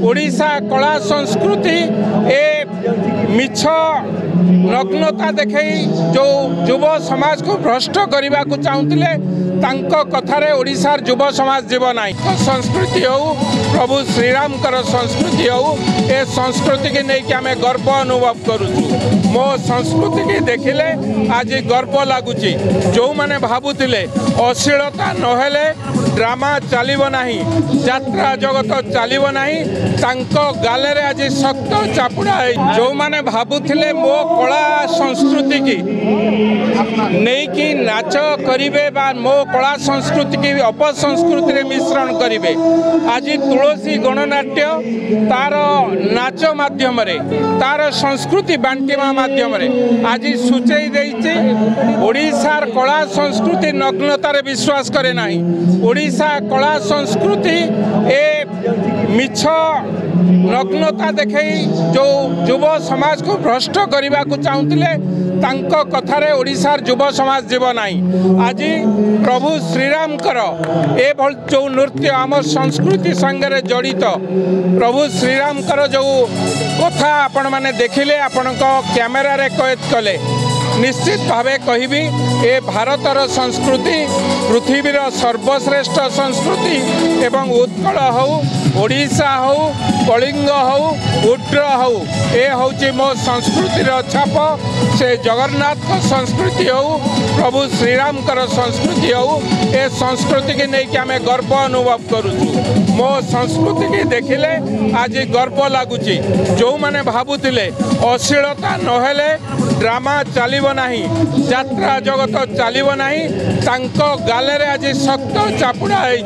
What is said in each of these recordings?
ओडिशा कला संस्कृति ए मिछ नग्नता देखे जो युव समाज को भ्रष्ट करने को चाहूले कथार ओडिशार युव समाज जीव ना संस्कृति हो प्रभु श्रीराम संस्कृति हो ए संस्कृति की नहीं कि आम गर्व अनुभव करुचु मो संस्कृति की देखिले आज गर्व लगुच जो मैंने भावुले अश्लीलता नहेले ड्रामा चलिब नाही यात्रा जगत चलिब नाही गाले आज शक्त चापुड़ा है जो मैंने भावुले मो कला संस्कृति की नहीं कि नाच करिवे बा मो कला संस्कृति की अपसंस्कृति रे मिश्रण करिवे आज तुलसी गणनाट्य तार नाच माध्यम रे तार संस्कृति बांटिमा माध्यम रे आज सूचई देइचे ओडिशार कला संस्कृति नग्नता रे विश्वास करे नाही ओडिशा कला संस्कृति ए मिछ नग्नता देखे जो युव समाज को भ्रष्ट करने को चाहूले कथार ओडिशार युव समाज जीव ना आज प्रभु श्रीराम ए जो नृत्य आम संस्कृति संगे जड़ित प्रभु श्रीराम जो कथा आपण मैंने देखिले आपण कैमेरा रे कैद कले निश्चित भावे कहिबी ए भारतर संस्कृति पृथ्वीर सर्वश्रेष्ठ संस्कृति एवं उत्कल हो ओडिशा हो कलिंग हो उड्र हो ए हूँ मो संस्कृतिर छाप से जगन्नाथ संस्कृति हो प्रभु श्रीराम संस्कृति हो ए संस्कृति की नहीं कि आम गर्व अनुभव करुचु मो संस्कृति की देखिले आज गर्व लगुच जो मैंने भावुले अश्लीलता नहेले ड्रामा चलिब नाही यात्रा जगत चलिब नाही गाले आज शक्त चापुड़ा है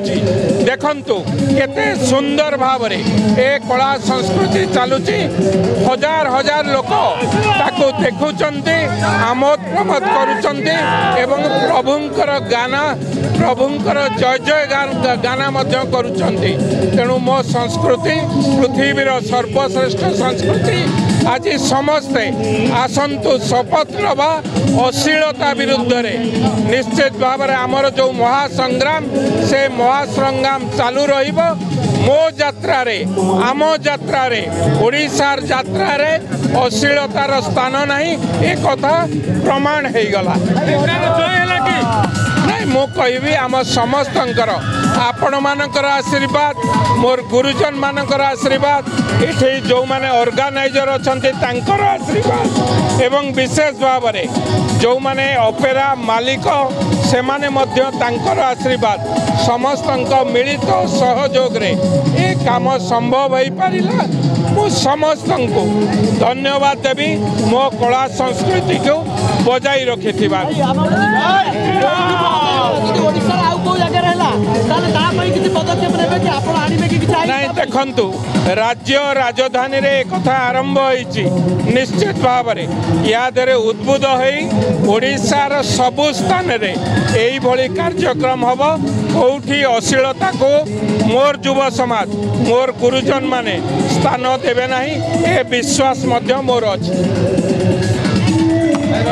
देखंतु केते सुंदर भाव रे ए कला संस्कृति चलुची हजार हजार लोक ताको देखुचंती आमोद प्रमोद करुचंती एवं प्रभुंकर गाना प्रभुंकर जय जय गाना मध्य करुचंती तेणु मो संस्कृति पृथ्वीर सर्वश्रेष्ठ संस्कृति आज समस्ते आसंतु शपथ नवा अश्लीलता विरुद्ध रे निश्चित भाव में आमर जो महासंग्राम से महासंग्राम चालू रहिबो मो यात्रा रे आम यात्रा रे ओडिशार यात्रा रे अश्लीलतार स्थान नहीं ए कथा प्रमाण हो गला नहीं मु कहबी आम समस्त आपण मानकर आशीर्वाद मोर गुरुजन मानकर आशीर्वाद इथे जो माने ऑर्गेनाइजर अछंते तांकर आशीर्वाद एवं विशेष भाव में जो माने ऑपेरा मालिक से माने मध्य तांकर आशीर्वाद समस्त मिलित सहयोग रे ए काम संभव हो पारिला मु समस्त को धन्यवाद देवी मो कला संस्कृति को बजाई रखि नहीं देखु राज्य राजधानी रे कथा आरंभ होइछि निश्चित भाव में या उद्बुद्ध हो ओडिशार सबु स्थान रे एई भली कार्यक्रम हब कोठी अश्लीलता को मोर युव समाज मोर गुरुजन माने स्थान देवे नहीं ए विश्वास मध्य मोर अछि।